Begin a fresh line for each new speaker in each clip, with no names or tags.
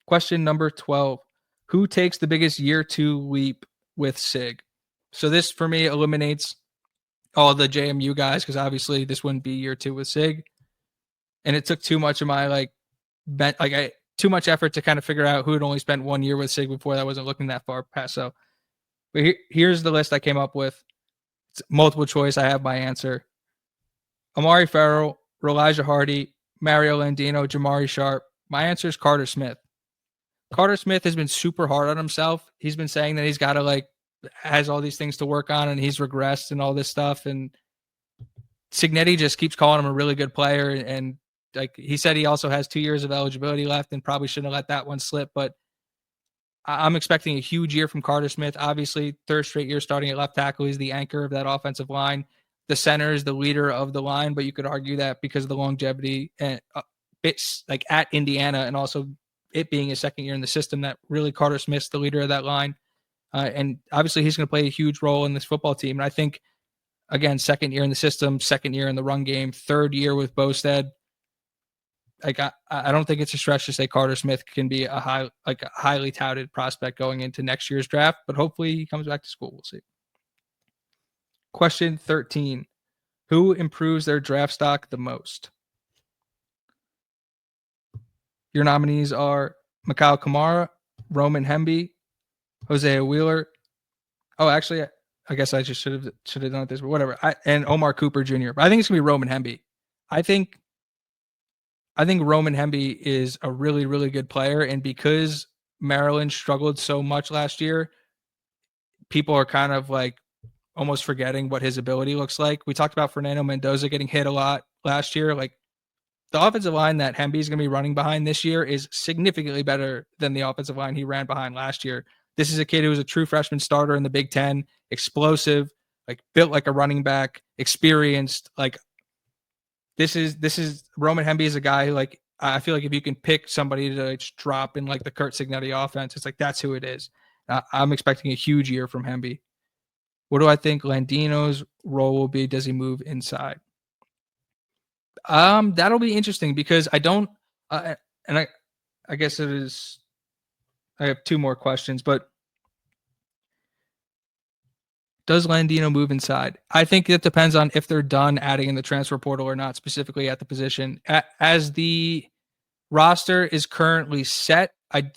Question number 12. Who takes the biggest year 2 leap with SIG? So this for me eliminates all the JMU guys because obviously this wouldn't be year 2 with SIG. And it took too much of my too much effort to kind of figure out who had only spent 1 year with SIG before. That wasn't looking that far past. So but here's the list I came up with. It's multiple choice. I have my answer. Amari Farrell, Elijah Hardy, Mario Landino, Jamari Sharp. My answer is Carter Smith. Carter Smith has been super hard on himself. He's been saying that he's got to has all these things to work on and he's regressed and all this stuff. And Cignetti just keeps calling him a really good player. And he said he also has 2 years of eligibility left and probably shouldn't have let that one slip. But I'm expecting a huge year from Carter Smith. Obviously, third straight year starting at left tackle. He's the anchor of that offensive line. The center is the leader of the line, but you could argue that because of the longevity and bits at Indiana and also it being his second year in the system, that really Carter Smith's the leader of that line. And obviously he's going to play a huge role in this football team. And I think, again, second year in the system, second year in the run game, third year with Bosted. I don't think it's a stretch to say Carter Smith can be a highly touted prospect going into next year's draft, but hopefully he comes back to school. We'll see. Question 13. Who improves their draft stock the most? Your nominees are Mikhail Kamara, Roman Hemby, Hosea Wheeler. Oh, actually, I guess I just should have done this, but whatever. And Omar Cooper Jr. But I think it's gonna be Roman Hemby. I think Roman Hemby is a really, really good player, and because Maryland struggled so much last year, people are kind of almost forgetting what his ability looks like. We talked about Fernando Mendoza getting hit a lot last year. The offensive line that Hemby is going to be running behind this year is significantly better than the offensive line he ran behind last year. This is a kid who was a true freshman starter in the Big Ten, explosive, built like a running back, experienced. This is Roman Hemby is a guy who I feel like if you can pick somebody to drop in the Kurt Cignetti offense, it's that's who it is. I'm expecting a huge year from Hemby. What do I think Landino's role will be? Does he move inside? That'll be interesting because I don't, and I guess it is. I have two more questions, but does Landino move inside? I think it depends on if they're done adding in the transfer portal or not, specifically at the position. As the roster is currently set, I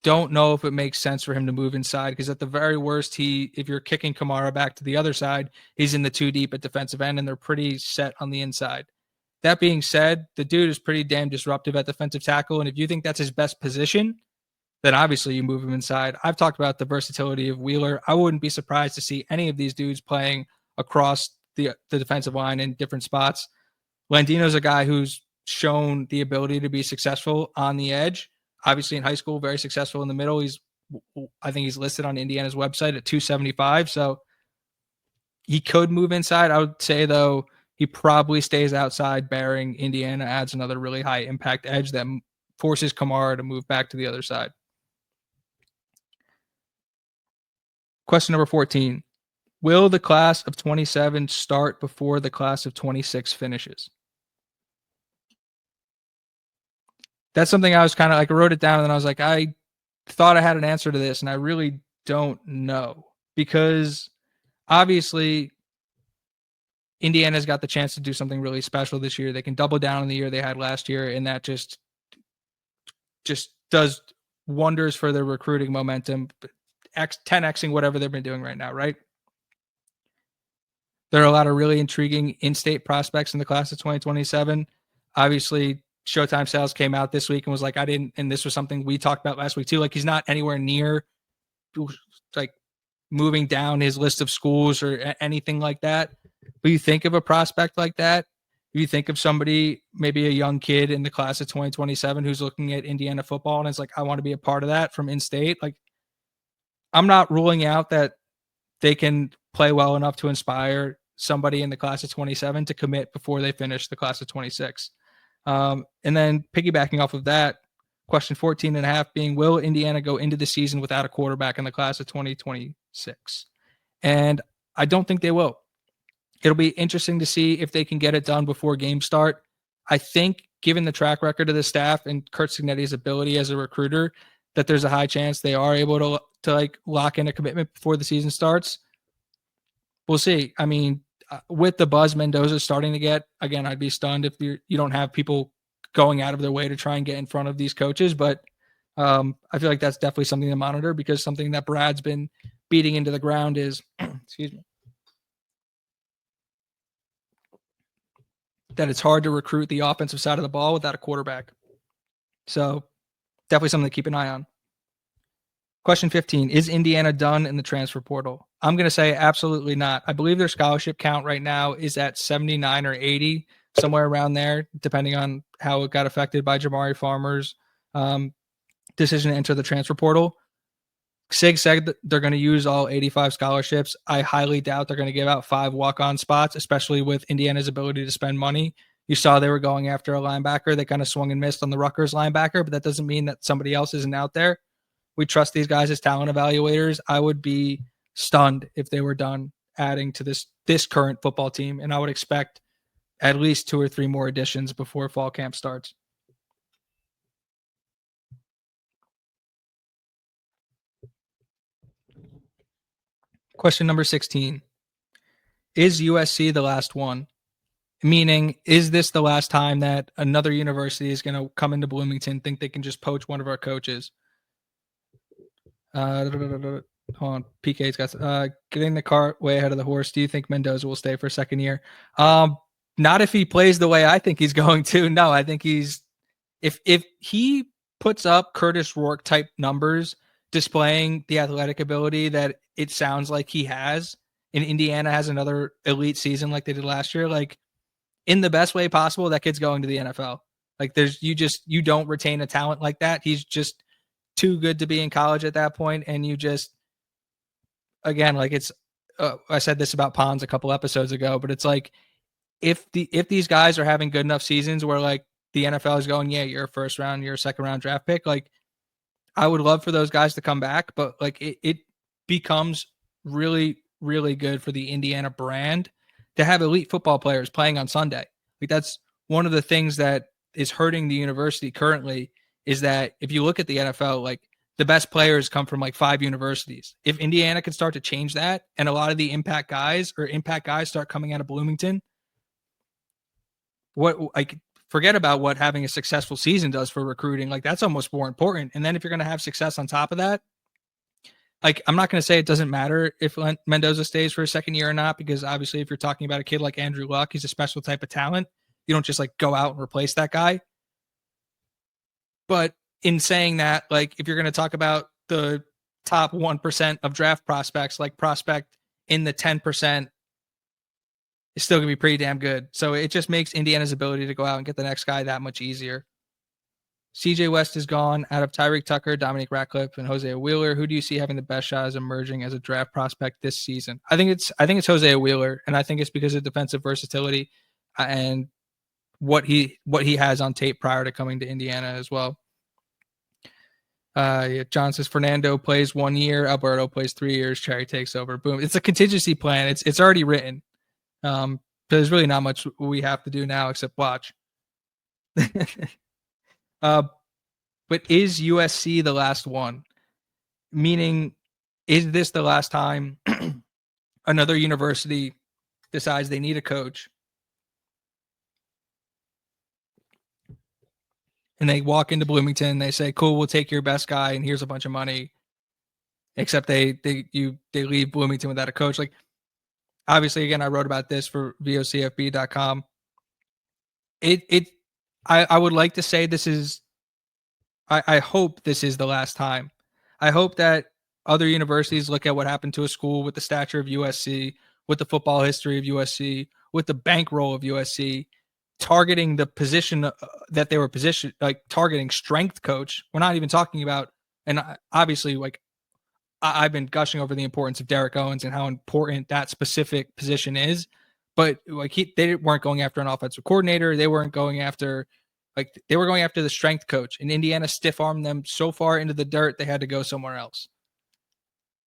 don't know if it makes sense for him to move inside because at the very worst, if you're kicking Kamara back to the other side, he's in the 2 deep at defensive end and they're pretty set on the inside. That being said, the dude is pretty damn disruptive at defensive tackle. And if you think that's his best position, then obviously you move him inside. I've talked about the versatility of Wheeler. I wouldn't be surprised to see any of these dudes playing across the defensive line in different spots. Landino's a guy who's shown the ability to be successful on the edge. Obviously in high school, very successful in the middle. I think he's listed on Indiana's website at 275. So he could move inside. I would say, though, he probably stays outside, bearing Indiana adds another really high impact edge that forces Kamara to move back to the other side. Question number 14. Will the class of 27 start before the class of 26 finishes? That's something I was kind of I wrote it down and then I was I thought I had an answer to this and I really don't know because obviously Indiana's got the chance to do something really special this year. They can double down on the year they had last year, and that just does wonders for their recruiting momentum, 10xing whatever they've been doing right now, right? There are a lot of really intriguing in-state prospects in the class of 2027. Obviously, Showtime Sales came out this week and was and this was something we talked about last week too. He's not anywhere near moving down his list of schools or anything like that. But you think of a prospect like that, you think of somebody, maybe a young kid in the class of 2027 who's looking at Indiana football and it's I want to be a part of that from in-state. I'm not ruling out that they can play well enough to inspire somebody in the class of 27 to commit before they finish the class of 26. And then piggybacking off of that, question 14 and a half being, will Indiana go into the season without a quarterback in the class of 2026? And I don't think they will. It'll be interesting to see if they can get it done before games start. I think given the track record of the staff and Kurt Signetti's ability as a recruiter, that there's a high chance they are able to like lock in a commitment before the season starts. We'll see. I mean, with the buzz Mendoza's starting to get, again, I'd be stunned if you don't have people going out of their way to try and get in front of these coaches. But I feel like that's definitely something to monitor, because something that Brad's been beating into the ground is, excuse me, that it's hard to recruit the offensive side of the ball without a quarterback. So definitely something to keep an eye on. Question 15, is Indiana done in the transfer portal? I'm going to say absolutely not. I believe their scholarship count right now is at 79 or 80, somewhere around there, depending on how it got affected by Jamari Farmer's decision to enter the transfer portal. Sig said that they're going to use all 85 scholarships. I highly doubt they're going to give out 5 walk-on spots, especially with Indiana's ability to spend money. You saw they were going after a linebacker. They kind of swung and missed on the Rutgers linebacker, but that doesn't mean that somebody else isn't out there. We trust these guys as talent evaluators. I would be stunned if they were done adding to this current football team, and I would expect at least 2 or 3 more additions before fall camp starts. Question number 16. Is USC the last one? Meaning, is this the last time that another university is going to come into Bloomington, think they can just poach one of our coaches? Hold on. PK's got getting the cart way ahead of the horse. Do you think Mendoza will stay for a second year? Not if he plays the way I think he's going to. No, I think he's if he puts up Curtis Rourke type numbers, displaying the athletic ability that it sounds like he has, and Indiana has another elite season like they did last year, like in the best way possible, that kid's going to the NFL. Like you don't retain a talent like that. He's just too good to be in college at that point. And you just, again, like it's, I said this about Pons a couple episodes ago, but it's like, if these guys are having good enough seasons where like the NFL is going, yeah, you're a first round, you're a second round draft pick. Like I would love for those guys to come back, but like it becomes really, really good for the Indiana brand to have elite football players playing on Sunday. Like that's one of the things that is hurting the university currently, is that if you look at the NFL, like the best players come from like 5 universities. If Indiana can start to change that, and a lot of the impact guys start coming out of Bloomington, forget about what having a successful season does for recruiting. Like that's almost more important. And then if you're going to have success on top of that, like I'm not going to say it doesn't matter if Mendoza stays for a second year or not, because obviously if you're talking about a kid like Andrew Luck, he's a special type of talent. You don't just like go out and replace that guy. But in saying that, like if you're going to talk about the top 1% of draft prospects, like prospect in the 10% is still going to be pretty damn good. So it just makes Indiana's ability to go out and get the next guy that much easier. CJ West is gone. Out of Tyreek Tucker, Dominic Ratcliffe, and Hosea Wheeler, who do you see having the best shot as emerging as a draft prospect this season? I think it's Hosea Wheeler, and I think it's because of defensive versatility and what he has on tape prior to coming to Indiana as well. John says Fernando plays 1 year, Alberto plays 3 years, Cherry takes over. Boom. It's a contingency plan. It's already written. There's really not much we have to do now except watch. But is USC the last one? Meaning, is this the last time another university decides they need a coach and they walk into Bloomington, they say, cool, we'll take your best guy and here's a bunch of money, except they leave Bloomington without a coach? Like, obviously, again, I wrote about this for vocfb.com. I would like to say this is, I hope this is the last time. I hope that other universities look at what happened to a school with the stature of USC, with the football history of USC, with the bankroll of USC, targeting the position that they were positioned, like targeting strength coach. We're not even talking about, and obviously, like I've been gushing over the importance of Derek Owens and how important that specific position is, but like they weren't going after an offensive coordinator. They weren't going after, they were going after the strength coach, and Indiana stiff-armed them so far into the dirt, they had to go somewhere else.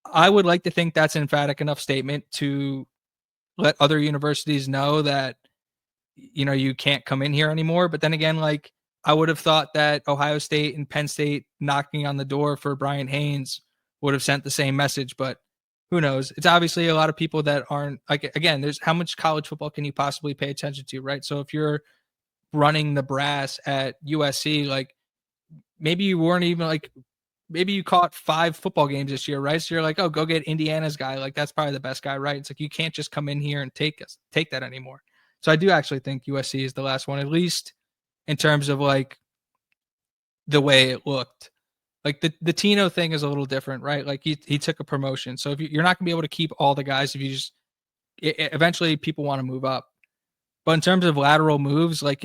I would like to think that's an emphatic enough statement to let other universities know that, you can't come in here anymore. But then again, like I would have thought that Ohio State and Penn State knocking on the door for Brian Haynes would have sent the same message, but who knows? It's obviously a lot of people that aren't like, again, there's how much college football can you possibly pay attention to, right? So if you're running the brass at USC, like maybe you weren't even like, maybe you caught 5 football games this year, right? So you're like, oh, go get Indiana's guy. Like that's probably the best guy, right? It's like you can't just come in here and take that anymore. So I do actually think USC is the last one, at least in terms of like the way it looked. Like the Tino thing is a little different, right? Like he took a promotion. So if you're not going to be able to keep all the guys, if you just eventually people want to move up. But in terms of lateral moves, like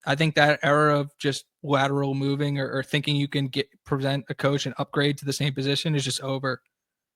I think that era of just lateral moving or thinking you can present a coach and upgrade to the same position is just over.